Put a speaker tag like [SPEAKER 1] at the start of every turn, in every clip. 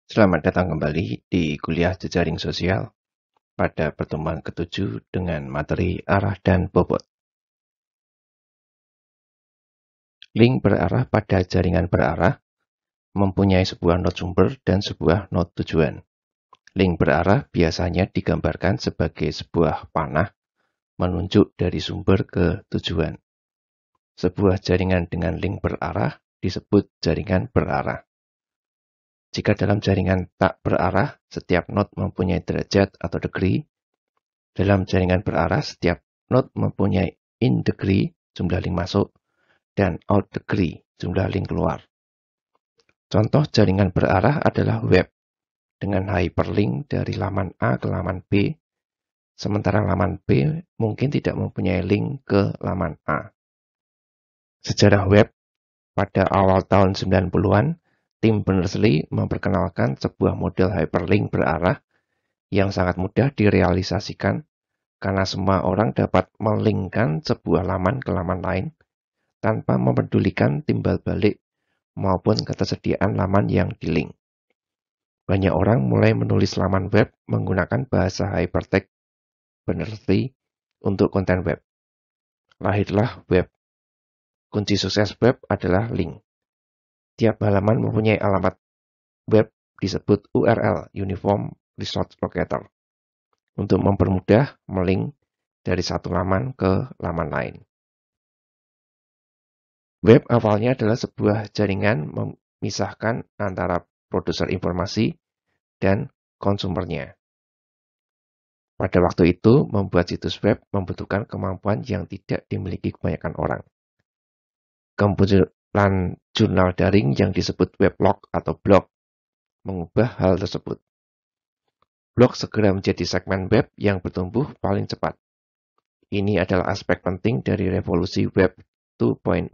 [SPEAKER 1] Selamat datang kembali di kuliah jejaring sosial pada pertemuan ke-7 dengan materi arah dan bobot. Link berarah pada jaringan berarah mempunyai sebuah node sumber dan sebuah node tujuan. Link berarah biasanya digambarkan sebagai sebuah panah menunjuk dari sumber ke tujuan. Sebuah jaringan dengan link berarah disebut jaringan berarah. Jika dalam jaringan tak berarah, setiap node mempunyai derajat atau degree. Dalam jaringan berarah, setiap node mempunyai in degree, jumlah link masuk, dan out degree, jumlah link keluar. Contoh jaringan berarah adalah web, dengan hyperlink dari laman A ke laman B, sementara laman B mungkin tidak mempunyai link ke laman A. Sejarah web, pada awal tahun 90-an, tim Berners-Lee memperkenalkan sebuah model hyperlink berarah yang sangat mudah direalisasikan karena semua orang dapat melinkkan sebuah laman ke laman lain tanpa mempedulikan timbal balik maupun ketersediaan laman yang di-link. Banyak orang mulai menulis laman web menggunakan bahasa hypertext Berners-Lee untuk konten web. Lahirlah web. Kunci sukses web adalah link. Tiap halaman mempunyai alamat web disebut URL, Uniform Resource Locator, untuk mempermudah melink dari satu laman ke laman lain. Web awalnya adalah sebuah jaringan memisahkan antara produser informasi dan konsumernya. Pada waktu itu, membuat situs web membutuhkan kemampuan yang tidak dimiliki kebanyakan orang. Kemunculan jurnal daring yang disebut weblog atau blog mengubah hal tersebut. Blog segera menjadi segmen web yang bertumbuh paling cepat. Ini adalah aspek penting dari revolusi Web 2.0.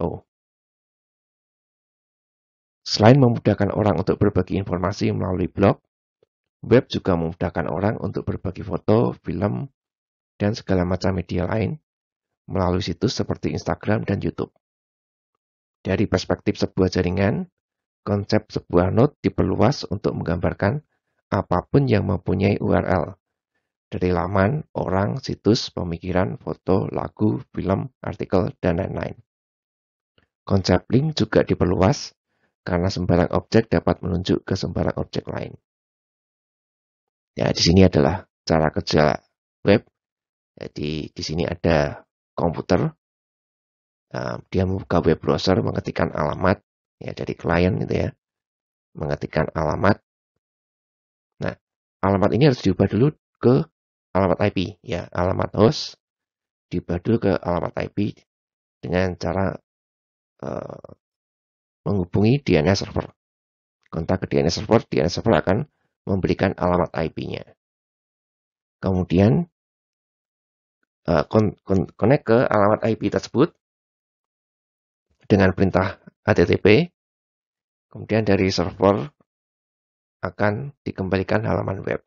[SPEAKER 1] Selain memudahkan orang untuk berbagi informasi melalui blog, web juga memudahkan orang untuk berbagi foto, film, dan segala macam media lain melalui situs seperti Instagram dan YouTube. Dari perspektif sebuah jaringan, konsep sebuah node diperluas untuk menggambarkan apapun yang mempunyai URL, dari laman, orang, situs, pemikiran, foto, lagu, film, artikel, dan lain-lain. Konsep link juga diperluas karena sembarang objek dapat menunjuk ke sembarang objek lain. Ya, di sini adalah cara kerja web. Jadi di sini ada komputer, dia membuka web browser, mengetikkan alamat ya dari klien gitu ya, mengetikkan alamat. Nah, alamat ini harus diubah dulu ke alamat IP ya, alamat host diubah dulu ke alamat IP dengan cara menghubungi DNS server. Kontak ke DNS server akan memberikan alamat IP-nya. Kemudian connect ke alamat IP tersebut dengan perintah HTTP. Kemudian dari server akan dikembalikan halaman web.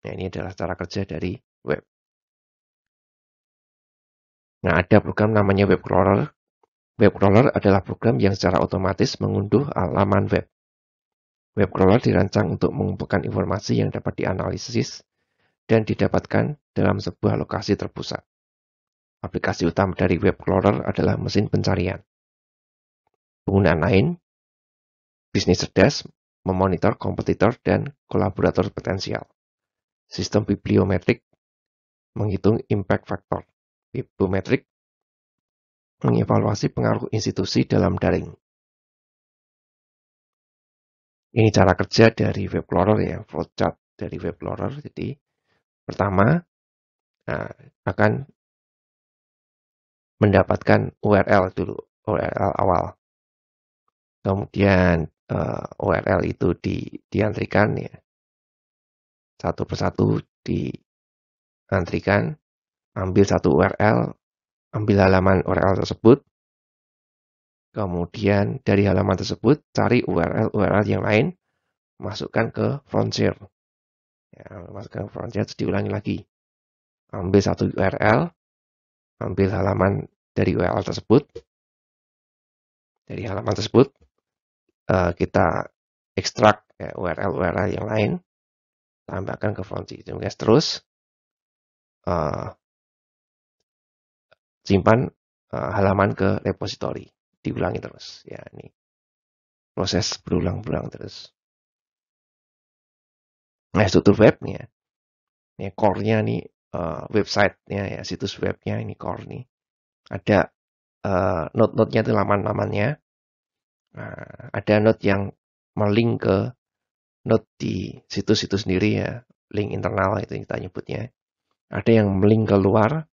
[SPEAKER 1] Nah, ini adalah cara kerja dari web. Nah, ada program namanya web crawler. Web crawler adalah program yang secara otomatis mengunduh halaman web. Web crawler dirancang untuk mengumpulkan informasi yang dapat dianalisis dan didapatkan dalam sebuah lokasi terpusat. Aplikasi utama dari web crawler adalah mesin pencarian. Penggunaan lain, bisnis cerdas, memonitor kompetitor dan kolaborator potensial. Sistem bibliometrik, menghitung impact factor. Bibliometrik, mengevaluasi pengaruh institusi dalam daring. Ini cara kerja dari web crawler ya, flowchart dari web crawler. Jadi pertama akan mendapatkan URL dulu, URL awal. Kemudian URL itu diantrikan ya, satu persatu diantrikan, ambil satu URL, ambil halaman URL tersebut, kemudian dari halaman tersebut cari URL yang lain, masukkan ke Frontier. Ya, masukkan ke Frontier, diulangi lagi. Ambil satu URL, ambil halaman dari URL tersebut. Dari halaman tersebut kita ekstrak URL yang lain, tambahkan ke front kemudian terus simpan halaman ke repository, diulangi terus. Ya, ini proses berulang-ulang terus. Nah, struktur webnya, ini core-nya nih, website-nya ya, situs webnya ini core nih. Ada node-node-nya itu laman-lamannya. Nah, ada node yang melink ke node di situs itu sendiri ya, link internal itu yang kita nyebutnya. Ada yang melink keluar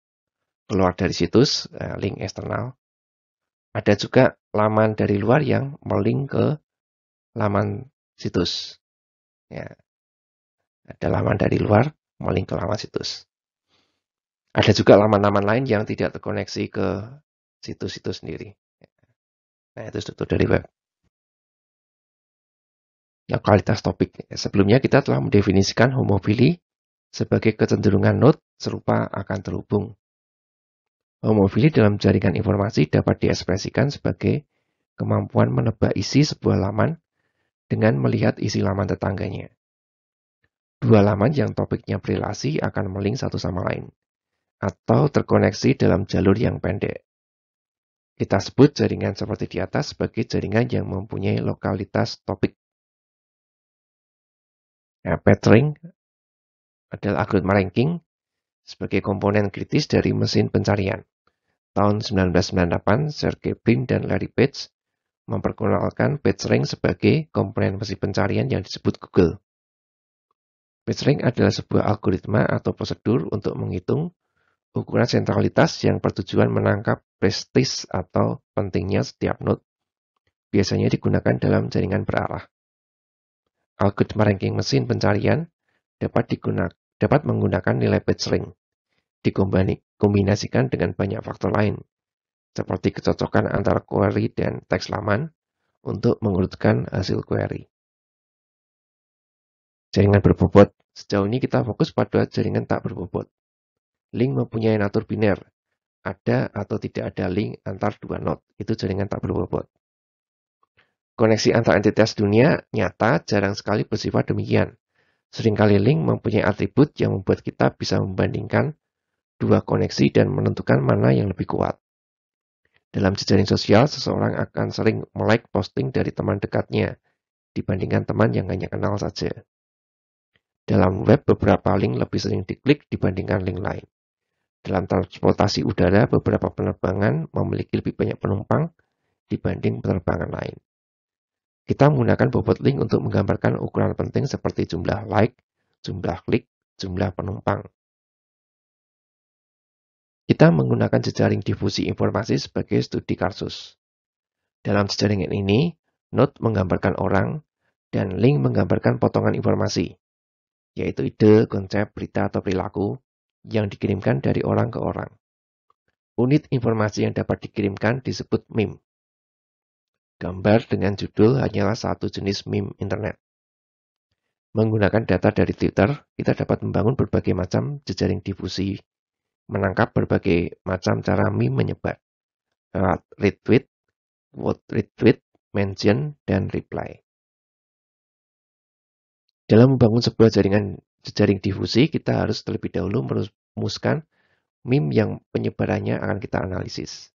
[SPEAKER 1] dari situs, link eksternal. Ada juga laman dari luar yang melink ke laman situs. Ya, ada laman dari luar melink ke laman situs. Ada juga laman-laman lain yang tidak terkoneksi ke situs itu sendiri. Nah, itu struktur dari web. Nah, kualitas topik. Sebelumnya kita telah mendefinisikan homofili sebagai kecenderungan node serupa akan terhubung. Homofili dalam jaringan informasi dapat diekspresikan sebagai kemampuan menebak isi sebuah laman dengan melihat isi laman tetangganya. Dua laman yang topiknya berelasi akan melink satu sama lain, atau terkoneksi dalam jalur yang pendek. Kita sebut jaringan seperti di atas sebagai jaringan yang mempunyai lokalitas topik. Nah, PageRank adalah algoritma ranking sebagai komponen kritis dari mesin pencarian. Tahun 1998, Sergey Brin dan Larry Page memperkenalkan PageRank sebagai komponen mesin pencarian yang disebut Google. PageRank adalah sebuah algoritma atau prosedur untuk menghitung ukuran sentralitas yang bertujuan menangkap prestis atau pentingnya setiap node, biasanya digunakan dalam jaringan berarah. Algoritma ranking mesin pencarian dapat menggunakan nilai PageRank, dikombinasikan dengan banyak faktor lain, seperti kecocokan antara query dan teks laman untuk mengurutkan hasil query. Jaringan berbobot. Sejauh ini kita fokus pada jaringan tak berbobot. Link mempunyai natur biner. Ada atau tidak ada link antar dua node. Itu jaringan tak berbobot. Koneksi antar entitas dunia nyata jarang sekali bersifat demikian. Seringkali link mempunyai atribut yang membuat kita bisa membandingkan dua koneksi dan menentukan mana yang lebih kuat. Dalam jejaring sosial, seseorang akan sering melike posting dari teman dekatnya dibandingkan teman yang hanya kenal saja. Dalam web, beberapa link lebih sering diklik dibandingkan link lain. Dalam transportasi udara, beberapa penerbangan memiliki lebih banyak penumpang dibanding penerbangan lain. Kita menggunakan bobot link untuk menggambarkan ukuran penting seperti jumlah like, jumlah klik, jumlah penumpang. Kita menggunakan jejaring difusi informasi sebagai studi kasus. Dalam jejaring ini, node menggambarkan orang dan link menggambarkan potongan informasi, yaitu ide, konsep, berita, atau perilaku yang dikirimkan dari orang ke orang. Unit informasi yang dapat dikirimkan disebut meme. Gambar dengan judul hanyalah satu jenis meme internet. Menggunakan data dari Twitter, kita dapat membangun berbagai macam jejaring difusi, menangkap berbagai macam cara meme menyebar, lewat retweet, quote retweet, mention, dan reply. Dalam membangun sebuah jejaring difusi, kita harus terlebih dahulu merumuskan meme yang penyebarannya akan kita analisis.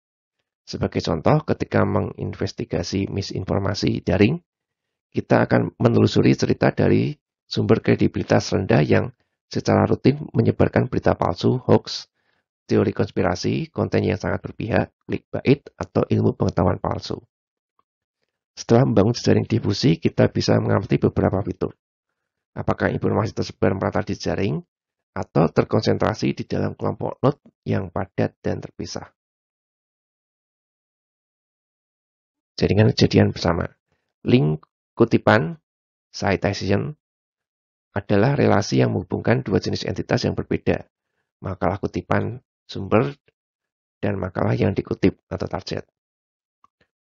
[SPEAKER 1] Sebagai contoh, ketika menginvestigasi misinformasi daring, kita akan menelusuri cerita dari sumber kredibilitas rendah yang secara rutin menyebarkan berita palsu, hoax, teori konspirasi, konten yang sangat berpihak, clickbait, atau ilmu pengetahuan palsu. Setelah membangun jejaring difusi, kita bisa mengamati beberapa fitur. Apakah informasi tersebar merata di jaring atau terkonsentrasi di dalam kelompok node yang padat dan terpisah. Jaringan kejadian bersama. Link kutipan, citation, adalah relasi yang menghubungkan dua jenis entitas yang berbeda. Makalah kutipan sumber dan makalah yang dikutip atau target.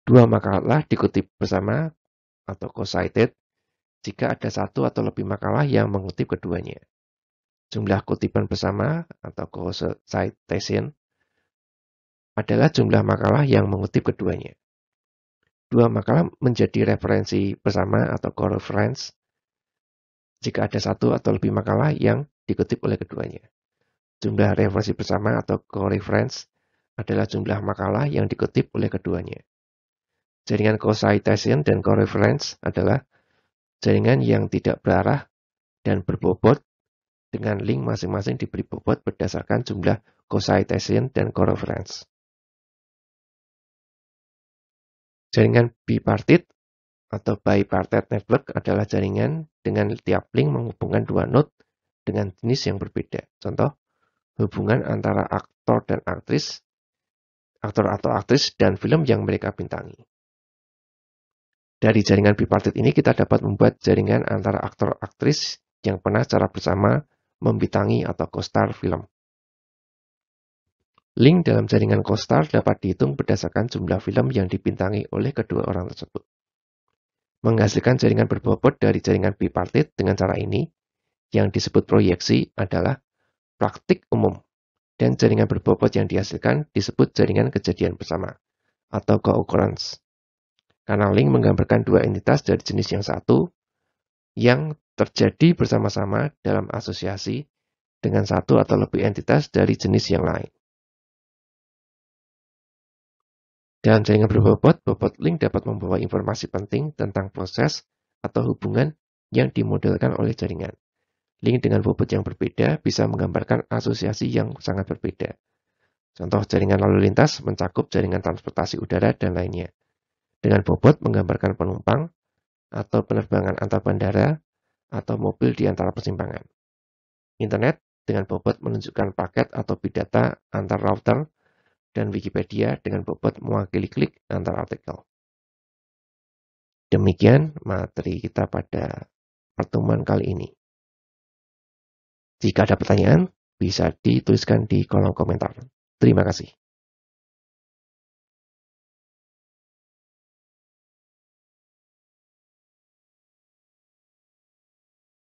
[SPEAKER 1] Dua makalah dikutip bersama atau co-cited jika ada satu atau lebih makalah yang mengutip keduanya. Jumlah kutipan bersama atau co-citation adalah jumlah makalah yang mengutip keduanya. Dua makalah menjadi referensi bersama atau co-reference jika ada satu atau lebih makalah yang dikutip oleh keduanya. Jumlah referensi bersama atau co-reference adalah jumlah makalah yang dikutip oleh keduanya. Jaringan co-citation dan co-reference adalah jaringan yang tidak berarah dan berbobot dengan link masing-masing diberi bobot berdasarkan jumlah co-citation dan co-reference. Jaringan bipartit atau bipartite network adalah jaringan dengan tiap link menghubungkan dua node dengan jenis yang berbeda. Contoh, hubungan antara aktor atau aktris dan film yang mereka bintangi. Dari jaringan bipartit ini kita dapat membuat jaringan antara aktor-aktris yang pernah secara bersama membintangi atau co-star film. Link dalam jaringan co-star dapat dihitung berdasarkan jumlah film yang dibintangi oleh kedua orang tersebut. Menghasilkan jaringan berbobot dari jaringan bipartit dengan cara ini, yang disebut proyeksi, adalah praktik umum, dan jaringan berbobot yang dihasilkan disebut jaringan kejadian bersama, atau co-occurrence. Karena link menggambarkan dua entitas dari jenis yang satu, yang terjadi bersama-sama dalam asosiasi dengan satu atau lebih entitas dari jenis yang lain. Dalam jaringan berbobot, bobot link dapat membawa informasi penting tentang proses atau hubungan yang dimodelkan oleh jaringan. Link dengan bobot yang berbeda bisa menggambarkan asosiasi yang sangat berbeda. Contoh jaringan lalu lintas mencakup jaringan transportasi udara dan lainnya. Dengan bobot menggambarkan penumpang atau penerbangan antar bandara atau mobil di antara persimpangan. Internet dengan bobot menunjukkan paket atau bit data antar router, dan Wikipedia dengan bobot mewakili klik antar artikel. Demikian materi kita pada pertemuan kali ini. Jika ada pertanyaan, bisa dituliskan di kolom komentar. Terima kasih.